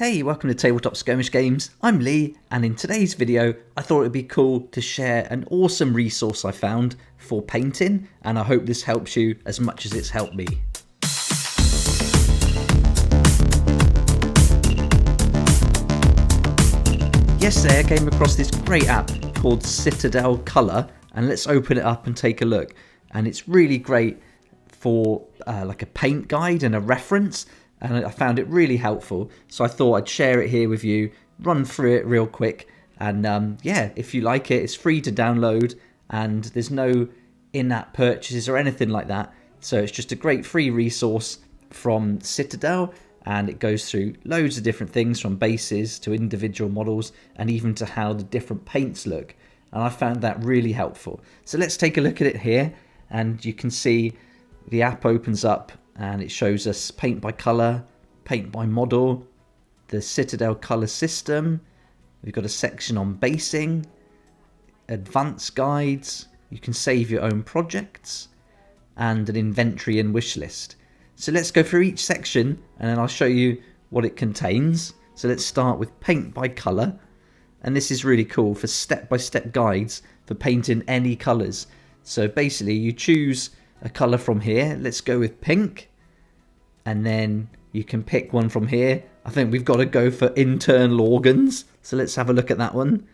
Hey, welcome to Tabletop Skirmish Games. I'm Lee, and in today's video I thought it would be cool to share an awesome resource I found for painting, and I hope this helps you as much as it's helped me. Yesterday I came across this great app called Citadel Colour, and let's open it up and take a look. And it's really great for like a paint guide and a reference. And I found it really helpful, so I thought I'd share it here with you, run through it real quick, and yeah, if you like it, it's free to download, and there's no in-app purchases or anything like that, so it's just a great free resource from Citadel, and it goes through loads of different things, from bases to individual models, and even to how the different paints look, and I found that really helpful. So let's take a look at it here, and you can see the app opens up, and it shows us paint by colour, paint by model, the Citadel colour system. We've got a section on basing, advanced guides, you can save your own projects, and an inventory and wish list. So let's go through each section and then I'll show you what it contains. So let's start with paint by colour, and this is really cool for step-by-step guides for painting any colours. So basically you choose a colour from here. Let's go with pink, and then you can pick one from here. I think we've got to go for internal organs, so let's have a look at that one.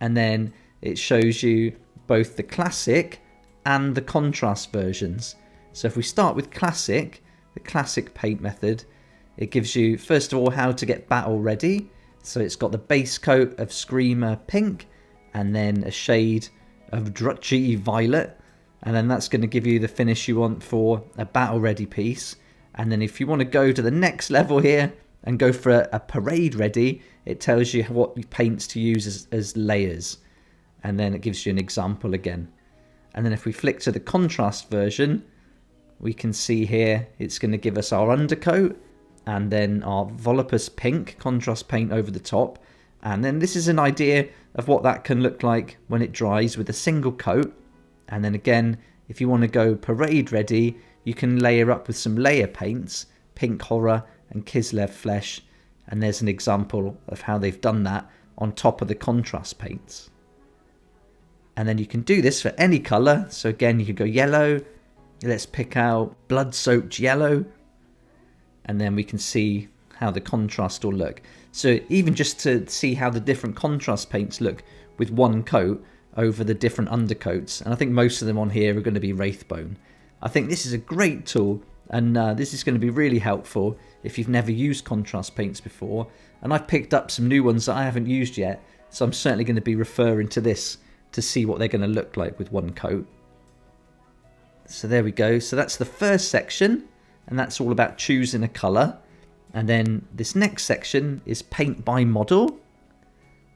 And then it shows you both the classic and the contrast versions. So if we start with classic, the classic paint method, it gives you first of all how to get battle ready. So it's got the base coat of Screamer pink, and then a shade of Drutchy violet, and then that's going to give you the finish you want for a battle ready piece. And then if you want to go to the next level here and go for a parade ready, it tells you what paints to use as layers, and then it gives you an example again. And then if we flick to the contrast version, we can see here it's going to give us our undercoat and then our Volupus pink contrast paint over the top. And then this is an idea of what that can look like when it dries with a single coat. And then again, if you want to go parade ready, you can layer up with some layer paints, Pink Horror and Kislev Flesh, and there's an example of how they've done that on top of the contrast paints. And then you can do this for any colour. So again, you could go yellow. Let's pick out blood-soaked yellow, and then we can see how the contrast will look. So even just to see how the different contrast paints look with one coat over the different undercoats, and I think most of them on here are going to be Wraithbone. I think this is a great tool, and this is going to be really helpful if you've never used contrast paints before. And I've picked up some new ones that I haven't used yet, so I'm certainly going to be referring to this to see what they're going to look like with one coat. So there we go. So that's the first section, and that's all about choosing a colour. And then this next section is paint by model,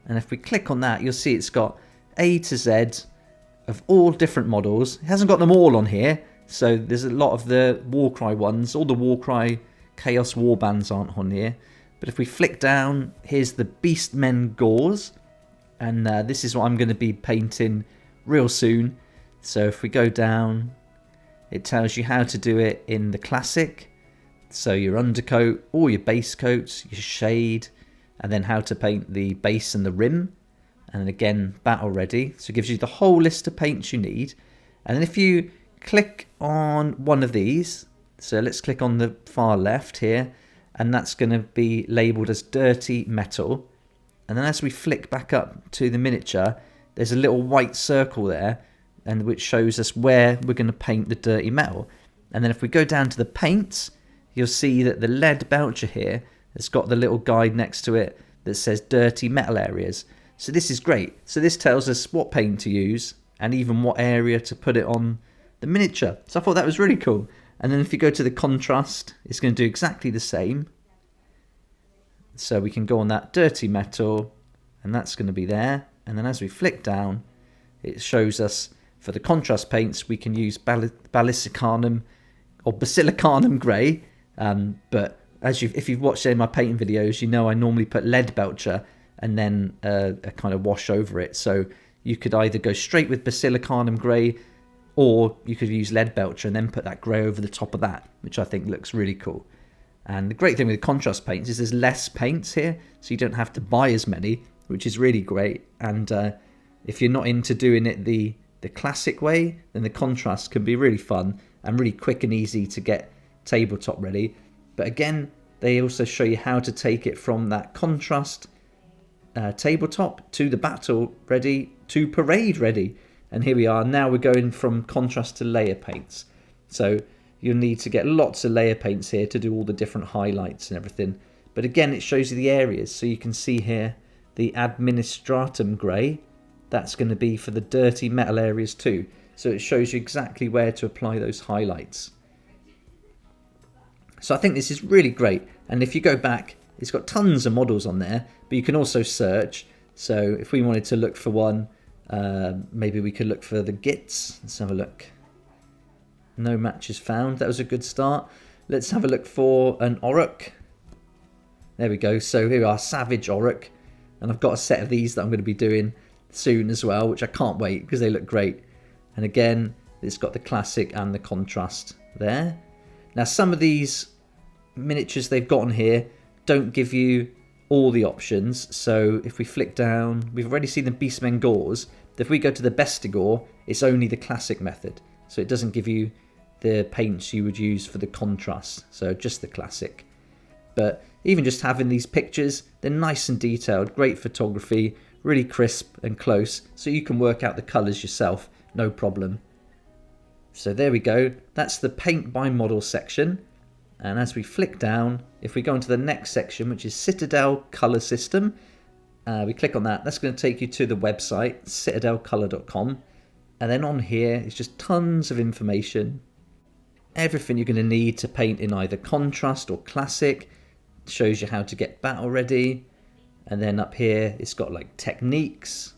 and if we click on that, you'll see it's got A to Z of all different models. It hasn't got them all on here, so there's a lot of the Warcry ones. All the Warcry Chaos Warbands aren't on here, but if we flick down, here's the Beastmen Gauze, and this is what I'm going to be painting real soon. So if we go down, it tells you how to do it in the classic, so your undercoat, all your base coats, your shade, and then how to paint the base and the rim. And then again, battle ready. So it gives you the whole list of paints you need. And then if you click on one of these, so let's click on the far left here, and that's going to be labelled as dirty metal. And then as we flick back up to the miniature, there's a little white circle there, and which shows us where we're going to paint the dirty metal. And then if we go down to the paints, you'll see that the lead belcher here has got the little guide next to it that says dirty metal areas. So this is great. So this tells us what paint to use and even what area to put it on the miniature. So I thought that was really cool. And then if you go to the contrast, it's going to do exactly the same. So we can go on that dirty metal, and that's going to be there. And then as we flick down, it shows us for the contrast paints, we can use Balisicanum or Basilicanum Grey. But if you've watched any of my painting videos, you know I normally put lead belcher and then a kind of wash over it. So you could either go straight with Basilicanum Grey, or you could use lead belcher and then put that grey over the top of that, which I think looks really cool. And the great thing with contrast paints is there's less paints here, so you don't have to buy as many, which is really great. And if you're not into doing it the classic way, then the contrast can be really fun and really quick and easy to get tabletop ready. But again, they also show you how to take it from that contrast tabletop to the battle ready to parade ready. And here we are. Now we're going from contrast to layer paints. So you'll need to get lots of layer paints here to do all the different highlights and everything. But again, it shows you the areas. So you can see here the administratum grey. That's going to be for the dirty metal areas too. So it shows you exactly where to apply those highlights. So I think this is really great. And if you go back, it's got tons of models on there, but you can also search. So if we wanted to look for one, maybe we could look for the Gits. Let's have a look. No matches found. That was a good start. Let's have a look for an Orruk. There we go. So here we are, Savage Orruk. And I've got a set of these that I'm going to be doing soon as well, which I can't wait because they look great. And again, it's got the classic and the contrast there. Now, some of these miniatures they've got on here don't give you all the options. So if we flick down, we've already seen the Beastmen Gores. If we go to the Bestigor, it's only the classic method. So it doesn't give you the paints you would use for the contrast. So just the classic. But even just having these pictures, they're nice and detailed, great photography, really crisp and close. So you can work out the colours yourself, no problem. So there we go. That's the paint by model section. And as we flick down, if we go into the next section, which is Citadel Colour System, we click on that. That's going to take you to the website, citadelcolour.com. And then on here is just tons of information. Everything you're going to need to paint in either contrast or classic. Shows you how to get battle ready. And then up here, it's got like techniques.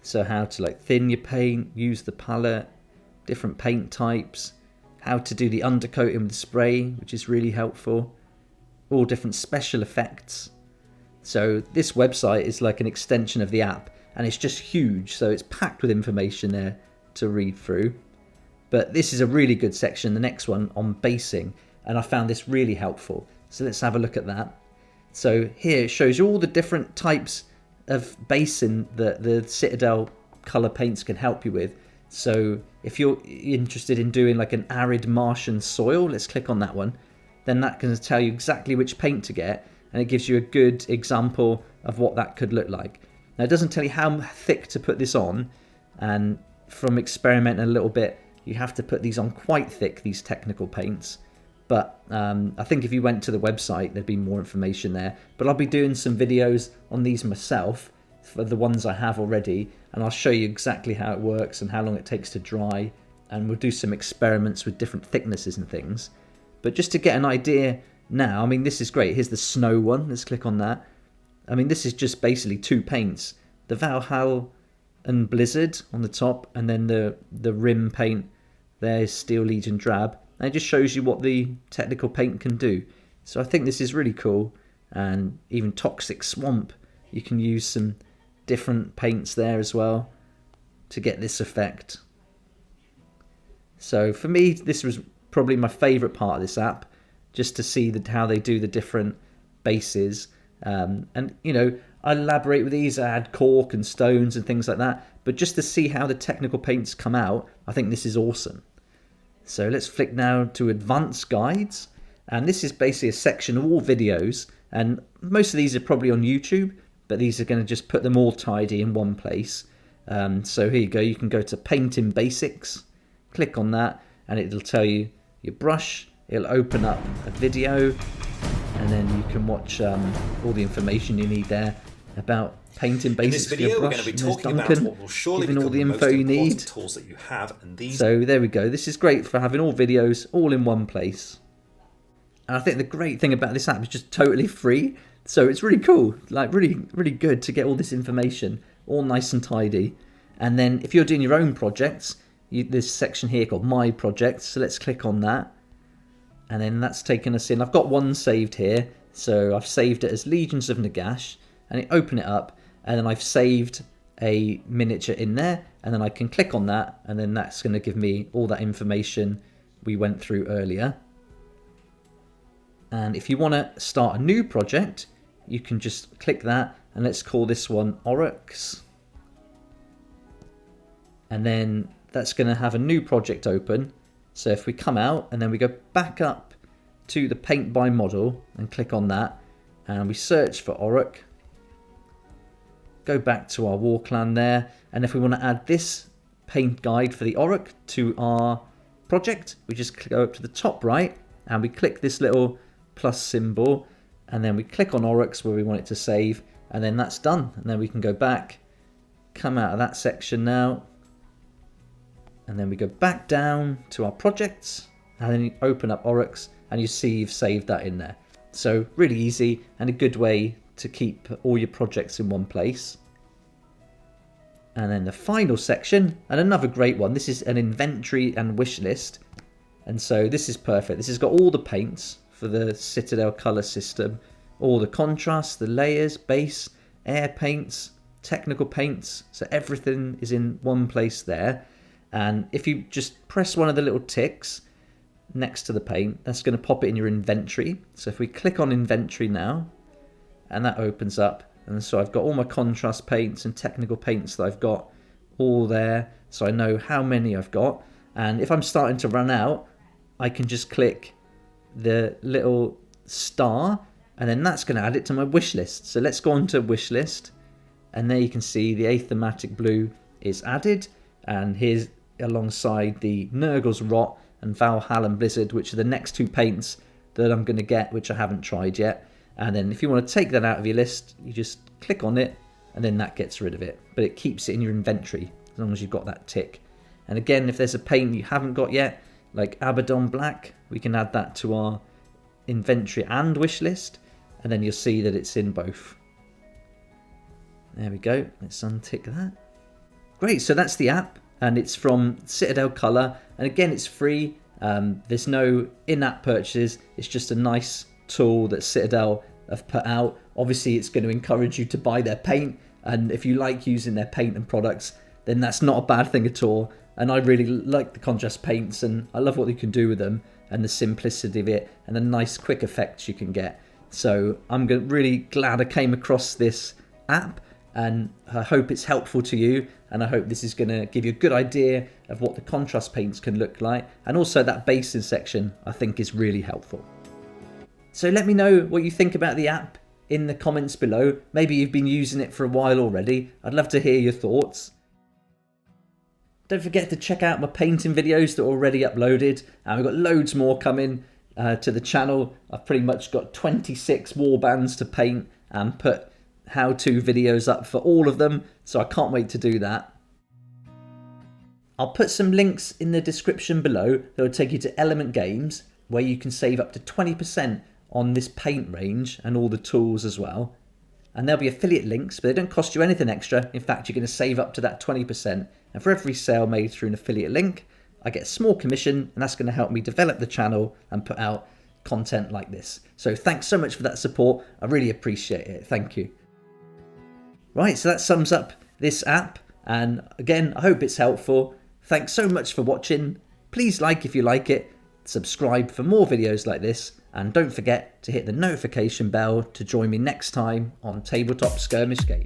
So how to like thin your paint, use the palette, different paint types, how to do the undercoating with spray, which is really helpful. All different special effects. So this website is like an extension of the app, and it's just huge. So it's packed with information there to read through. But this is a really good section, the next one on basing, and I found this really helpful. So let's have a look at that. So here it shows you all the different types of basing that the Citadel Colour paints can help you with. So if you're interested in doing like an arid Martian soil, let's click on that one. Then that can tell you exactly which paint to get, and it gives you a good example of what that could look like. Now it doesn't tell you how thick to put this on, and from experimenting a little bit, you have to put these on quite thick, these technical paints. But I think if you went to the website, there'd be more information there. But I'll be doing some videos on these myself, for the ones I have already, and I'll show you exactly how it works and how long it takes to dry, and we'll do some experiments with different thicknesses and things. But just to get an idea now, I mean, this is great. Here's the snow one. Let's click on that. I mean, this is just basically two paints. The Valhalla and Blizzard on the top, and then the rim paint, there's Steel Legion Drab. And it just shows you what the technical paint can do. So I think this is really cool. And even Toxic Swamp, you can use some different paints there as well to get this effect. So for me, this was probably my favourite part of this app, just to see how they do the different bases. And, you know, I elaborate with these, I add cork and stones and things like that. But just to see how the technical paints come out, I think this is awesome. So let's flick now to Advanced Guides. And this is basically a section of all videos. And most of these are probably on YouTube, but these are going to just put them all tidy in one place. So here you go. You can go to Painting Basics. Click on that, and it'll tell you your brush. It'll open up a video, and then you can watch all the information you need there about painting basics for your brush. In this video, we're going to be talking about what will surely giving all the become info the you most need. important tools that you have, and these. So there we go. This is great for having all videos all in one place. And I think the great thing about this app is just totally free. So it's really cool, like really, really good to get all this information all nice and tidy. And then if you're doing your own projects, this section here called My Projects. So let's click on that. And then that's taken us in. I've got one saved here. So I've saved it as Legions of Nagash. And open it up. And then I've saved a miniature in there. And then I can click on that. And then that's going to give me all that information we went through earlier. And if you want to start a new project, you can just click that, and let's call this one Oryx. And then that's going to have a new project open. So if we come out and then we go back up to the paint by model and click on that, and we search for Oryx, go back to our war clan there, and if we want to add this paint guide for the Oryx to our project, we just go up to the top right and we click this little plus symbol, and then we click on Oryx where we want it to save, and then that's done. And then we can go back, come out of that section now, and then we go back down to our projects, and then you open up Oryx and you see you've saved that in there. So really easy and a good way to keep all your projects in one place. And then the final section, and another great one, this is an inventory and wish list. And so this is perfect. This has got all the paints for the Citadel colour system, all the contrasts, the layers, base, air paints, technical paints. So everything is in one place there. And if you just press one of the little ticks next to the paint, that's going to pop it in your inventory. So if we click on inventory now, and that opens up, and so I've got all my contrast paints and technical paints that I've got all there, so I know how many I've got. And if I'm starting to run out, I can just click the little star, and then that's going to add it to my wish list. So let's go on to wish list, and there you can see the Aethematic Blue is added, and here's alongside the Nurgle's Rot and Valhalla Blizzard, which are the next two paints that I'm going to get, which I haven't tried yet. And then if you want to take that out of your list, you just click on it, and then that gets rid of it. But it keeps it in your inventory as long as you've got that tick. And again, if there's a paint you haven't got yet, like Abaddon Black, we can add that to our inventory and wish list, and then you'll see that it's in both. There we go. Let's untick that. Great, so that's the app, and it's from Citadel Colour, and again, it's free. There's no in-app purchases. It's just a nice tool that Citadel have put out. Obviously, it's going to encourage you to buy their paint, and if you like using their paint and products, then that's not a bad thing at all. And I really like the contrast paints, and I love what you can do with them, and the simplicity of it, and the nice quick effects you can get. So I'm really glad I came across this app, and I hope it's helpful to you, and I hope this is going to give you a good idea of what the contrast paints can look like, and also that basing section I think is really helpful. So let me know what you think about the app in the comments below. Maybe you've been using it for a while already. I'd love to hear your thoughts. Don't forget to check out my painting videos that are already uploaded, and we've got loads more coming to the channel. I've pretty much got 26 warbands to paint and put how-to videos up for all of them, so I can't wait to do that. I'll put some links in the description below that will take you to Element Games, where you can save up to 20% on this paint range and all the tools as well. And there'll be affiliate links, but they don't cost you anything extra. In fact, you're going to save up to that 20%. And for every sale made through an affiliate link, I get a small commission, and that's going to help me develop the channel and put out content like this. So thanks so much for that support. I really appreciate it. Thank you. Right, so that sums up this app. And again, I hope it's helpful. Thanks so much for watching. Please like if you like it. Subscribe for more videos like this, and don't forget to hit the notification bell to join me next time on Tabletop Skirmish Game.